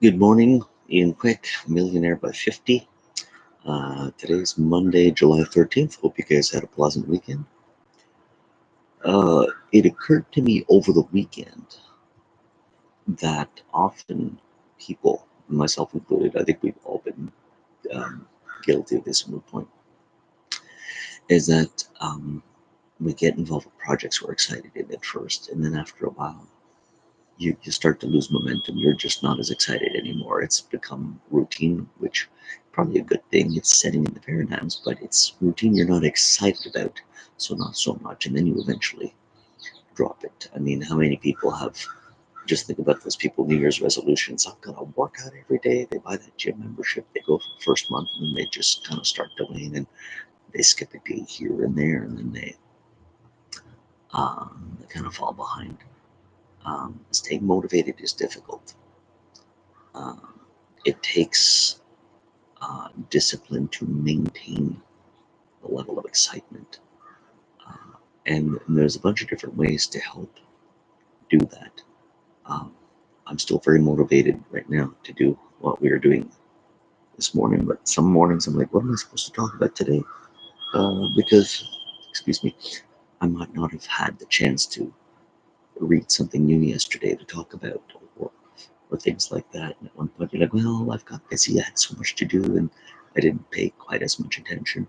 Good morning, Ian Quick, Millionaire by 50. Today's Monday, July 13th. Hope you guys had a pleasant weekend. It occurred to me over the weekend that often people, myself included, I think we've all been um, guilty of this at one point, is that we get involved with projects we're excited in at first, and then after a while, you start to lose momentum. You're just not as excited anymore. It's become routine, which probably a good thing. It's setting in the paradigms, but it's routine you're not excited about, so not so much, and then you eventually drop it. I mean, how many people have just think about those people New Year's resolutions. I'm gonna work out every day. They buy that gym membership. They go for the first month, and then they just kind of start delaying, and they skip a day here and there, and then they kind of fall behind. Staying motivated is difficult. Um, it takes discipline to maintain the level of excitement. Uh, and there's a bunch of different ways to help do that. Um, I'm still very motivated right now to do what we are doing this morning, but some mornings I'm like, what am I supposed to talk about today? Because, excuse me, I might not have had the chance to read something new yesterday to talk about, or, or things like that. And at one point, you're like, well, I've got busy, I had so much to do, and I didn't pay quite as much attention.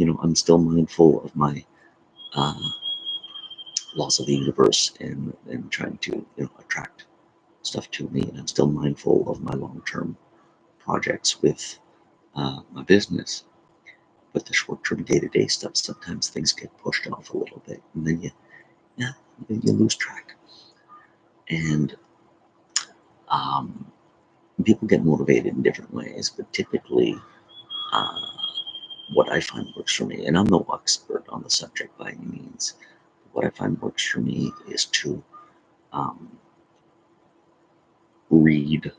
I'm still mindful of my uh, laws of the universe and trying to, attract stuff to me. And I'm still mindful of my long-term projects with my business. But the short-term day-to-day stuff, sometimes things get pushed off a little bit, and then yeah, you lose track. And um, people get motivated in different ways, but typically, uh, what I find works for me, and I'm no expert on the subject by any means, what I find works for me is to um, read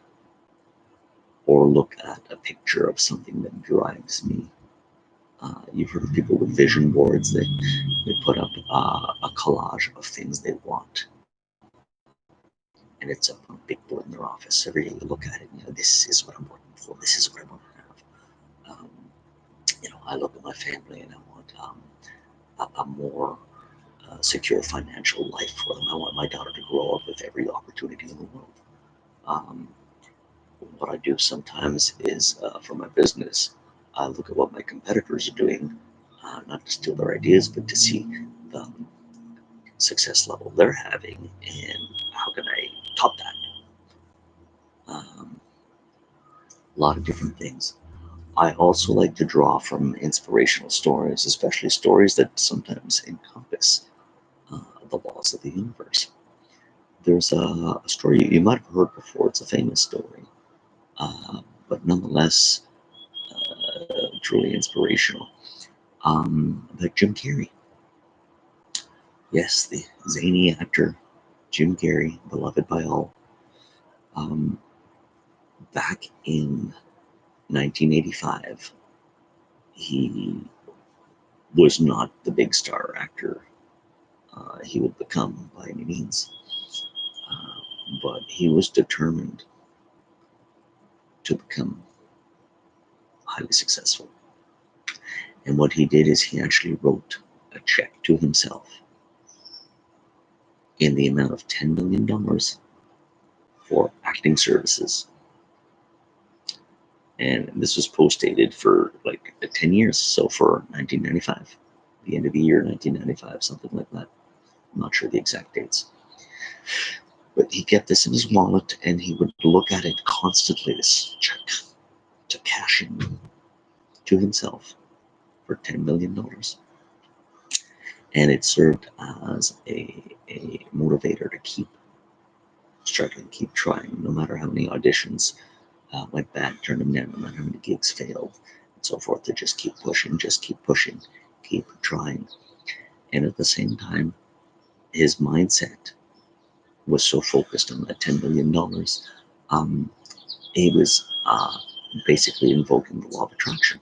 or look at a picture of something that drives me. You've heard of people with vision boards. They put up a collage of things they want, and it's up on a big board in their office. Every day you look at it, this is what I'm working for. This is what I want to have. I look at my family and I want a more secure financial life for them. I want my daughter to grow up with every opportunity in the world. Um, what I do sometimes is for my business, I look at what my competitors are doing, not to steal their ideas, but to see the success level they're having and how can I top that. A lot of different things. I also like to draw from inspirational stories, especially stories that sometimes encompass the laws of the universe. There's a story you might have heard before. It's a famous story, but nonetheless truly inspirational. About Jim Carrey. Yes, the zany actor Jim Carrey, beloved by all. Um, Back in 1985, he was not the big star actor he would become by any means, uh, but he was determined to become highly successful. And what he did is he actually wrote a check to himself in the amount of $10 million for acting services. And this was post dated for like 10 years. So for 1995, the end of the year 1995, something like that. I'm not sure the exact dates. But he kept this in his wallet and he would look at it constantly, this check to cash in to himself for $10 million. And it served as a motivator to keep struggling, keep trying, no matter how many auditions went bad, turned him down, no matter how many gigs failed, and so forth, to just keep pushing, keep trying. And at the same time, his mindset was so focused on that $10 million. Um, he was basically invoking the law of attraction.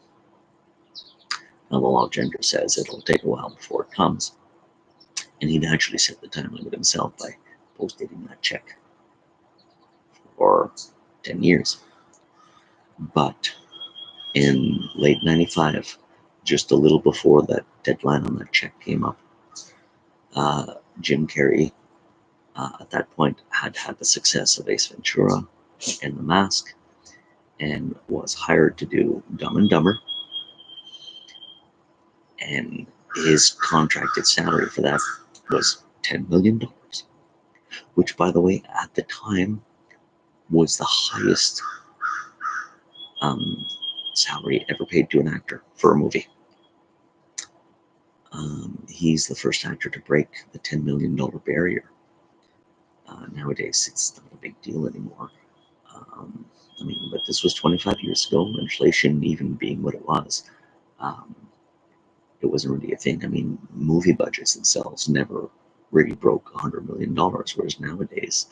Now, the law of gender says it'll take a while before it comes. And he'd actually set the time limit himself by post dating that check for 10 years. But in late 95, just a little before that deadline on that check came up, Jim Carrey, at that point, had had the success of Ace Ventura and The Mask, and was hired to do Dumb and Dumber. And his contracted salary for that was $10 million, which, by the way, at the time was the highest salary ever paid to an actor for a movie. He's the first actor to break the $10 million barrier. Nowadays, it's not a big deal anymore. But this was 25 years ago, inflation even being what it was. It wasn't really a thing. Movie budgets themselves never really broke $100 million, whereas nowadays,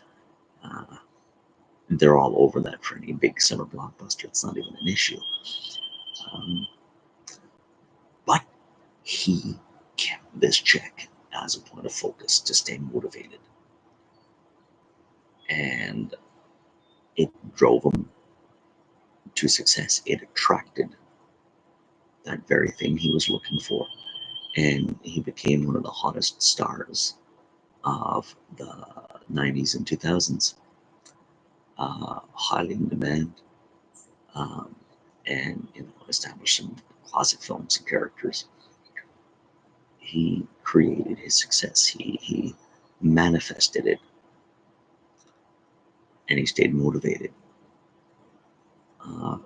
they're all over that for any big summer blockbuster. It's not even an issue. But he kept this check as a point of focus to stay motivated. And it drove him to success. It attracted that very thing he was looking for. And he became one of the hottest stars of the 90s and 2000s. Highly in demand. And established some classic films and characters. He created his success. He manifested it. And he stayed motivated.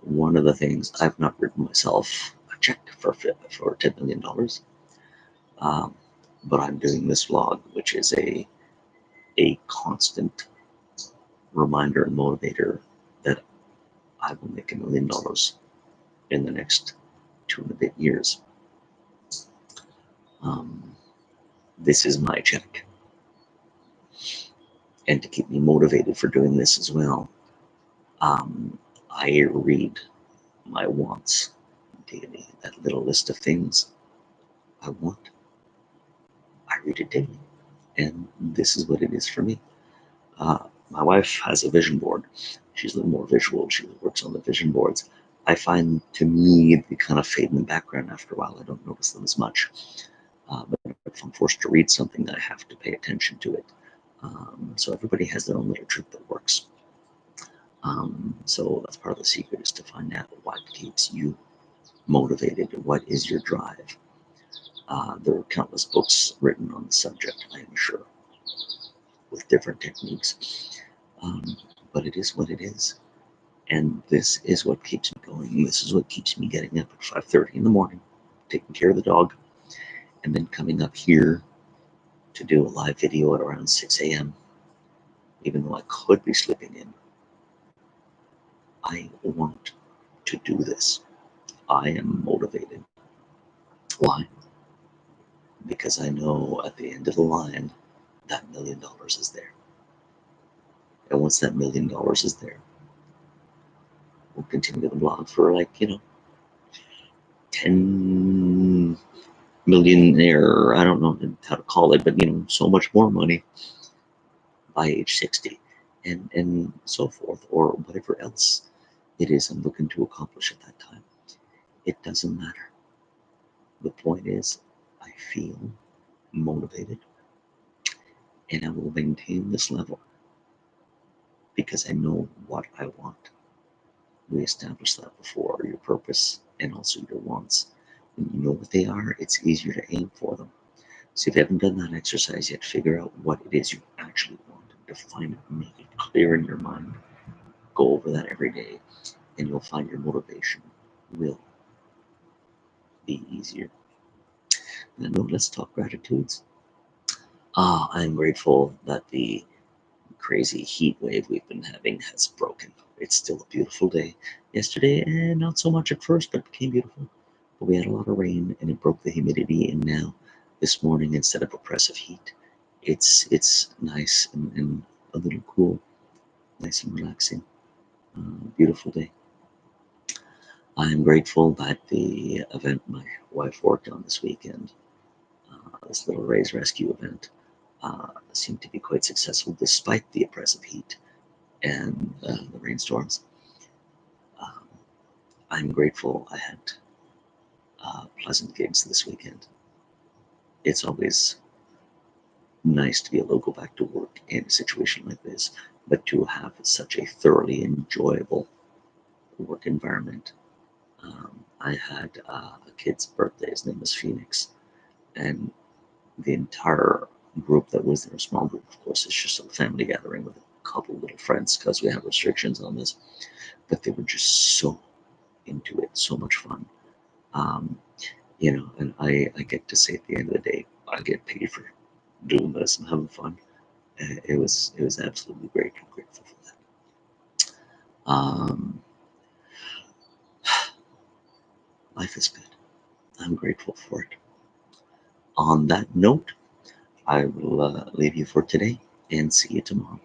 One of the things, I've not written myself a check for $10 million, but I'm doing this vlog, which is a constant reminder and motivator that I will make $1 million in the next 2.5 years. This is my check. And to keep me motivated for doing this as well, I read my wants daily, that little list of things I want. I read it daily, and this is what it is for me. My wife has a vision board. She's a little more visual. She works on the vision boards. I find, to me, they kind of fade in the background after a while. I don't notice them as much. But if I'm forced to read something, I have to pay attention to it. So everybody has their own little trick that works. So that's part of the secret, is to find out what keeps you motivated. What is your drive? There are countless books written on the subject, I am sure, with different techniques. But it is what it is. And this is what keeps me going. This is what keeps me getting up at 5:30 in the morning, taking care of the dog, and then coming up here to do a live video at around 6 a.m. Even though I could be sleeping in. I want to do this. I am motivated. Why? Because I know at the end of the line, that $1 million is there. And once that $1 million is there, we'll continue the blog for 10 millionaire, I don't know how to call it, but so much more money by age 60 and so forth, or whatever else it is I'm looking to accomplish at that time. It doesn't matter. The point is, I feel motivated, and I will maintain this level because I know what I want. We established that before, your purpose and also your wants. When you know what they are, it's easier to aim for them. So if you haven't done that exercise yet, figure out what it is you actually want. Define it, make it clear in your mind. Go over that every day, and you'll find your motivation will be easier. And now let's talk gratitudes. I'm grateful that the crazy heat wave we've been having has broken. It's still a beautiful day. Yesterday, not so much at first, but it became beautiful. But we had a lot of rain, and it broke the humidity. And now, this morning, instead of oppressive heat, it's nice and a little cool, nice and relaxing. Beautiful day. I'm grateful that the event my wife worked on this weekend, this little raise rescue event, seemed to be quite successful despite the oppressive heat. and the rainstorms. Um, I'm grateful I had pleasant gigs this weekend. It's always nice to be able to go back to work in a situation like this, but to have such a thoroughly enjoyable work environment. I had a kid's birthday. His name was Phoenix, and the entire group that was there, a small group, of course, it's just a family gathering with a couple little friends because we have restrictions on this, but they were just so into it, so much fun. Um, and I get to say at the end of the day, I get paid for doing this and having fun. It was absolutely great. I'm grateful for that. Um, life is good. I'm grateful for it. On that note, I will leave you for today and see you tomorrow.